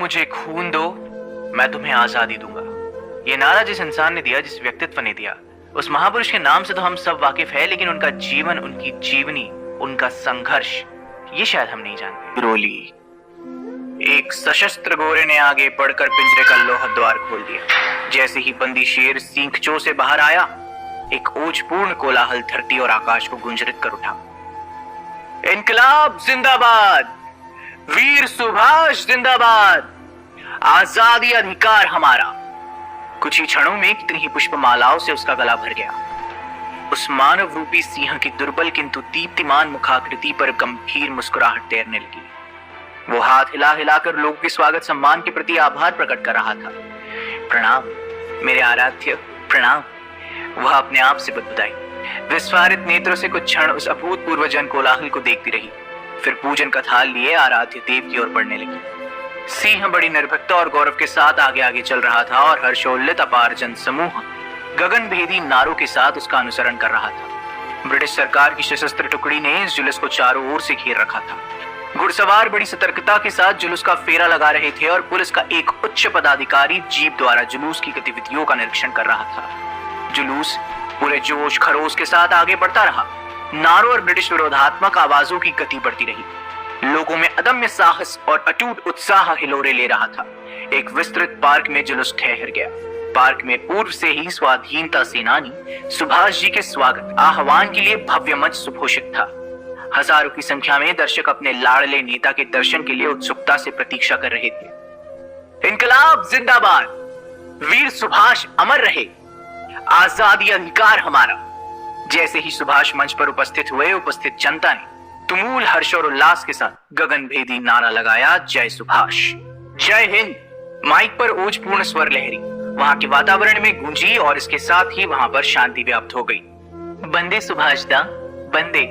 मुझे खून दो, मैं तुम्हें आजादी दूंगा। ये नारा जिस इंसान ने दिया, जिस व्यक्तित्व ने दिया, उस महापुरुष के नाम से तो हम सब वाकिफ है, लेकिन उनका जीवन, उनकी जीवनी, उनका संघर्ष, ये शायद हम नहीं जानते। रोली। एक सशस्त्र गोरे ने आगे बढ़कर पिंजरे का लोहा द्वार खोल दिया। जैसे ही बंदी शेर सींखचों से बाहर आया, एक ओजपूर्ण कोलाहल धरती और आकाश को गुंजरित कर उठा। इनकलाब जिंदाबाद, वीर सुभाष जिंदाबाद, आजादी अधिकार हमारा। कुछ ही क्षणों में कितनी ही पुष्पमालाओं से उसका गला भर गया। उस मानव रूपी सिंह की दुर्बल किंतु दीप्तिमान मुखाकृति पर गंभीर मुस्कुराहट तैरने लगी। वो हाथ हिला हिलाकर लोगों के स्वागत सम्मान के प्रति आभार प्रकट कर रहा था। प्रणाम मेरे आराध्य, प्रणाम। वह अपने आप से बदबुदाई, विस्फारित नेत्रों से कुछ क्षण उस अभूतपूर्व जन कोलाहल को देखती रही, फिर पूजन का थाल लिए आराध्य देव की ओर बढ़ने लगी। सिंह बड़ी निर्भीकता और गौरव के साथ आगे आगे चल रहा था और हर्षोल्लित अपार जन समूह गगन भेदी नारों के साथ उसका अनुसरण कर रहा था। ब्रिटिश सरकार की सशस्त्र टुकड़ी ने इस जुलूस को चारों ओर से घेर रखा था। घुड़सवार बड़ी सतर्कता के साथ जुलूस का फेरा लगा रहे थे और पुलिस का एक उच्च पदाधिकारी जीप द्वारा जुलूस की गतिविधियों का निरीक्षण कर रहा था। जुलूस पूरे जोश खरोश के साथ आगे बढ़ता रहा। नारों और ब्रिटिश विरोधात्मक आवाजों की गति बढ़ती रही। लोगों में अदम्य साहस और अटूट उत्साह हिलोरे ले रहा था। एक विस्तृत पार्क में जुलूस ठहर गया। पार्क में पूर्व से ही स्वाधीनता सेनानी सुभाष जी के स्वागत आह्वान के लिए भव्य मंच सुघोषित था। हजारों की संख्या में दर्शक अपने लाडले नेता के दर्शन के लिए उत्सुकता से प्रतीक्षा कर रहे थे। इनकलाब जिंदाबाद, वीर सुभाष अमर रहे, आजादी अधिकार हमारा। जैसे ही सुभाष मंच पर उपस्थित हुए, उपस्थित जनता ने तुमुल हर्ष और उल्लास के साथ गगन भेदी नारा लगाया, जय सुभाष, जय हिंद। माइक पर ओजपूर्ण स्वर लहरी वहां के वातावरण में गूंजी और इसके साथ ही वहां पर शांति व्याप्त हो गई। बंदे सुभाष दा बंदे,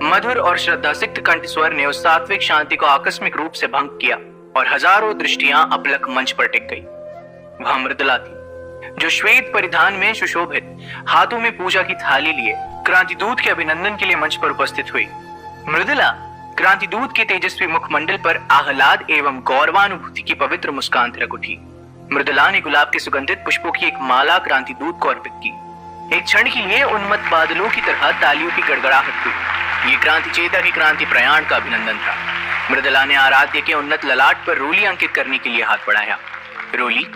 मधुर और श्रद्धासिक्त कंठ स्वर ने उस सात्विक शांति को आकस्मिक रूप से भंग किया और हजारों दृष्टियां अपलक मंच पर टिक गई। वह मृदुला थी, जो श्वेत परिधान में सुशोभित, हाथों में पूजा की थाली लिए क्रांतिदूत के अभिनंदन के लिए मंच पर उपस्थित हुई। मृदुला क्रांतिदूत के तेजस्वी मुखमंडल पर आह्लाद एवं गौरवानुभूति की पवित्र मुस्कान थिरक उठी। मृदुला ने गुलाब के सुगंधित पुष्पों की एक माला क्रांतिदूत को अर्पित की। एक क्षण के लिए उन्मत्त बादलों की तरह तालियों की गड़गड़ाहट हुई। ये क्रांति चेता के क्रांति प्रयाण का अभिनंदन था। मृदुला ने आराध्य के उन्नत ललाट पर रोली अंकित करने के लिए हाथ बढ़ाया। रोली,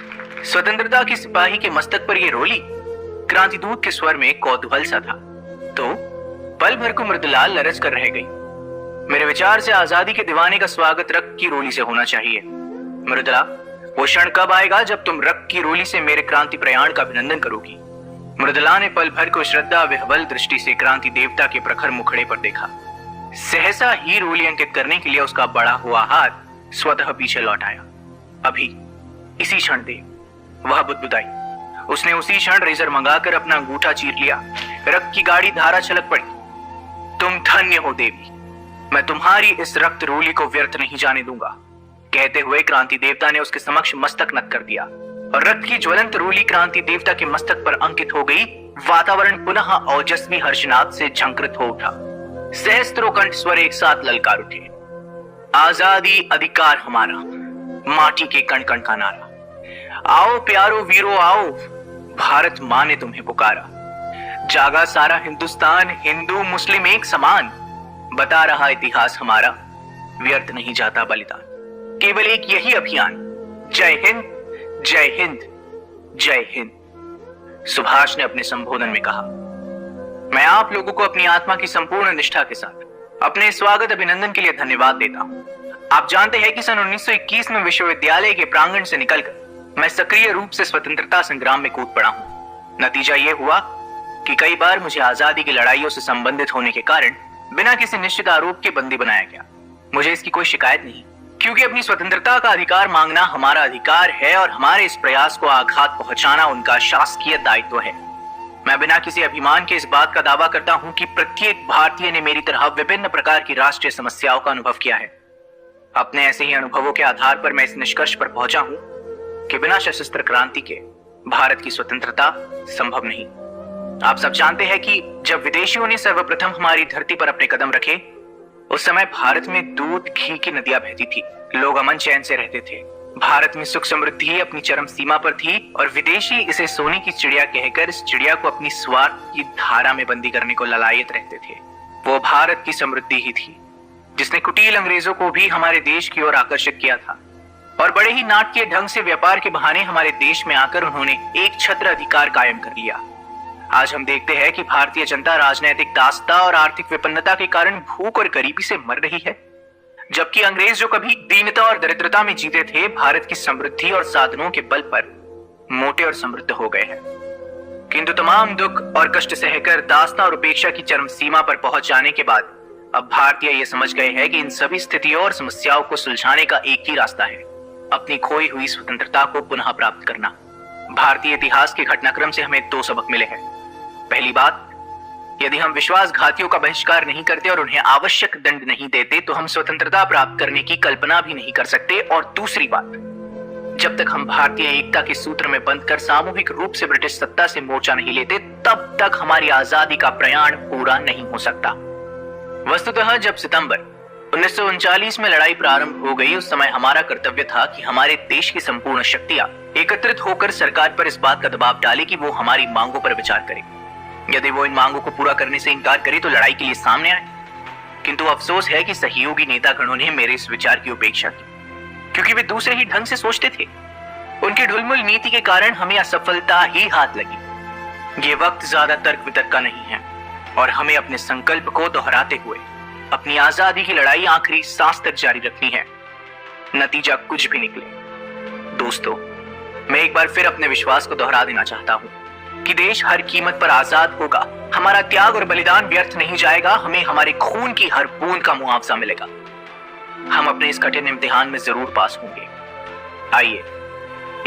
स्वतंत्रता के सिपाही के मस्तक पर यह रोली? क्रांतिदूत के स्वर में कौतूहल सा था। तो पल भर को मृदुला लरज कर रह गई। मेरे विचार से आजादी के दीवाने का स्वागत रक्त की रोली से होना चाहिए। मृदुला, वो क्षण कब आएगा जब तुम रक्त की रोली से मेरे क्रांति प्रयाण का अभिनंदन करोगी? मृदुला ने पल भर को श्रद्धा विह्वल दृष्टि से क्रांति देवता के प्रखर मुखड़े पर देखा। सहसा ही रोली अंकित करने के लिए उसका बड़ा हुआ हाथ स्वतः पीछे लौट आया। अभी इसी क्षण दे, वह बुदबुदाई। उसने उसी क्षण रेजर मंगाकर अपना अंगूठा चीर लिया। रक्त की गाढ़ी धारा छलक पड़ी। तुम धन्य हो देवी, मैं तुम्हारी इस रक्त रोली को व्यर्थ नहीं जाने दूंगा। कहते हुए क्रांति देवता ने उसके समक्ष मस्तक नत कर दिया और रक्त की ज्वलंत रोली क्रांति देवता के मस्तक पर अंकित हो गई। वातावरण पुनः ओजस्वी हर्षनाद से झंकृत हो उठा। सहस्त्रों कंठ स्वर एक साथ ललकार उठे, आजादी अधिकार हमारा, माटी के कण कण का नारा। आओ प्यारो वीरो आओ, भारत मां ने तुम्हें पुकारा। जागा सारा हिंदुस्तान, हिंदू मुस्लिम एक समान। बता रहा इतिहास हमारा, व्यर्थ नहीं जाता बलिदान। केवल एक यही अभियान, जय हिंद, जय हिंद, जय हिंद। सुभाष ने अपने संबोधन में कहा, मैं आप लोगों को अपनी आत्मा की संपूर्ण निष्ठा के साथ अपने स्वागत अभिनंदन के लिए धन्यवाद देता हूं। आप जानते हैं कि सन 1921 में विश्वविद्यालय के प्रांगण से निकलकर मैं सक्रिय रूप से स्वतंत्रता संग्राम में कूद पड़ा हूं। नतीजा यह हुआ कि कई बार मुझे आजादी की लड़ाइयों से संबंधित होने के कारण बिना किसी निश्चित आरोप के बंदी बनाया गया। मुझे इसकी कोई शिकायत नहीं, क्योंकि अपनी स्वतंत्रता का अधिकार मांगना हमारा अधिकार है और हमारे इस प्रयास को आघात पहुंचाना उनका शासकीय दायित्व है। मैं बिना किसी अभिमान के इस बात का दावा करता हूं कि प्रत्येक भारतीय ने मेरी तरह विभिन्न प्रकार की राष्ट्रीय समस्याओं का अनुभव किया है। अपने ऐसे ही अनुभवों के आधार पर मैं इस निष्कर्ष पर पहुंचा हूं कि बिना सशस्त्र क्रांति के भारत की स्वतंत्रता संभव नहीं। आप सब जानते हैं कि जब विदेशियों ने सर्वप्रथम हमारी धरती पर अपने कदम रखे, उस समय भारत में दूध घी की नदियां बहती थी। लोग अमन चैन से रहते थे। भारत में सुख समृद्धि अपनी चरम सीमा पर थी और विदेशी इसे सोने की चिड़िया कहकर इस चिड़िया को अपनी स्वार्थ की धारा में बंदी करने को ललायत रहते थे। वो भारत की समृद्धि ही थी जिसने कुटिल अंग्रेजों को भी हमारे देश की ओर आकर्षित किया था और बड़े ही नाटकीय ढंग से व्यापार के बहाने हमारे देश में आकर उन्होंने एक छत्र अधिकार कायम कर लिया। आज हम देखते हैं कि भारतीय जनता राजनीतिक दासता और आर्थिक विपन्नता के कारण भूख और गरीबी से मर रही है, जबकि अंग्रेज जो कभी दीनता और दरिद्रता में जीते थे, भारत की समृद्धि और साधनों के बल पर मोटे और समृद्ध हो गए हैं। किंतु तमाम दुख और कष्ट सहकर दासता और उपेक्षा की चरम सीमा पर पहुंच जाने के बाद अब भारतीय ये समझ गए हैं कि इन सभी स्थितियों और समस्याओं को सुलझाने का एक ही रास्ता है, अपनी खोई हुई स्वतंत्रता को पुनः प्राप्त करना। भारतीय इतिहास के घटनाक्रम से हमें दो सबक मिले हैं। पहली बात, यदि हम विश्वासघातियों का बहिष्कार नहीं करते और उन्हें आवश्यक दंड नहीं देते तो हम स्वतंत्रता प्राप्त करने की कल्पना भी नहीं कर सकते। और दूसरी बात, जब तक हम भारतीय एकता के सूत्र में बंधकर सामूहिक रूप से ब्रिटिश सत्ता से मोर्चा नहीं लेते, तब तक हमारी आजादी का प्रयाण पूरा नहीं हो सकता। वस्तुतः जब सितंबर 1939 में लड़ाई प्रारंभ हो गई, उस समय हमारा कर्तव्य था कि हमारे देश की संपूर्ण शक्तियां एकत्रित होकर सरकार पर इस बात का दबाव डाले कि वो हमारी मांगों पर विचार करे। यदि वो इन मांगों को पूरा करने से इनकार करे तो लड़ाई के लिए सामने आए। किंतु अफसोस है कि सहयोगी नेतागणों ने मेरे इस विचार की उपेक्षा की, क्योंकि वे दूसरे ही ढंग से सोचते थे। उनकी ढुलमुल नीति के कारण हमें असफलता ही हाथ लगी। ये वक्त ज्यादा तर्क वितर्क का नहीं है और हमें अपने संकल्प को दोहराते हुए अपनी आजादी की लड़ाई आखिरी सांस तक जारी रखनी है, नतीजा कुछ भी निकले। दोस्तों, मैं एक बार फिर अपने विश्वास को दोहरा देना चाहता हूं कि देश हर कीमत पर आजाद होगा। हमारा त्याग और बलिदान व्यर्थ नहीं जाएगा। हमें हमारे खून की हर बूंद का मुआवजा मिलेगा। हम अपने इस कठिन इम्तिहान में जरूर पास होंगे। आइए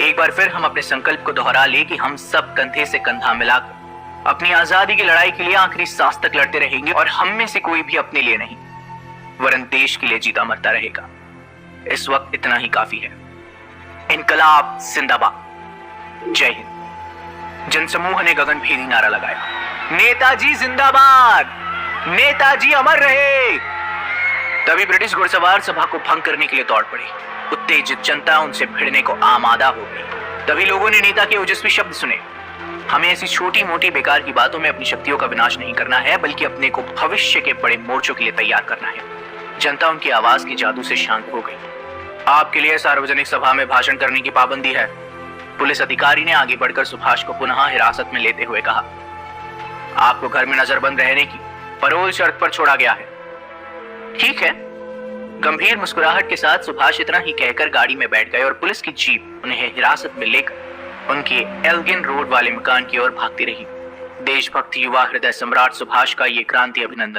एक बार फिर हम अपने संकल्प को दोहरा ले कि हम सब कंधे से कंधा मिलाकर अपनी आजादी की लड़ाई के लिए आखिरी सांस तक लड़ते रहेंगे और हम में से कोई भी अपने लिए नहीं वरन देश के लिए जीता मरता रहेगा। इस वक्त इतना ही काफी है। इनकलाब जिंदाबाद। जय हिंद। जनसमूह ने गगनभेदी नारा लगाया, नेताजी जिंदाबाद, नेताजी अमर रहे। तभी ब्रिटिश घुड़सवार सभा को भंग करने के लिए दौड़ पड़े। उत्तेजित जनता उनसे भिड़ने को आमादा हो गई। तभी लोगों ने नेता के ओजस्वी शब्द सुने, हमें ऐसी छोटी मोटी बेकार की बातों में अपनी शक्तियों का विनाश नहीं करना है, बल्कि अपने को भविष्य के बड़े मोर्चों के लिए तैयार करना है। जनता उनकी आवाज के जादू से शांत हो गई। आपके लिए सार्वजनिक सभा में भाषण करने की पाबंदी है। पुलिस अधिकारी ने आगे बढ़कर सुभाष को पुनः हिरासत में लेते हुए कहा, आपको घर में नजरबंद रहने की पैरोल शर्त पर छोड़ा गया है। ठीक है। गंभीर मुस्कुराहट के साथ सुभाष इतना ही कहकर गाड़ी में बैठ गए और पुलिस की जीप उन्हें हिरासत में लेकर उनके एल्गिन रोड वाले मकान की ओर भागती रही। देशभक्त युवा हृदय सम्राट सुभाष का ये क्रांति अभिनंदन।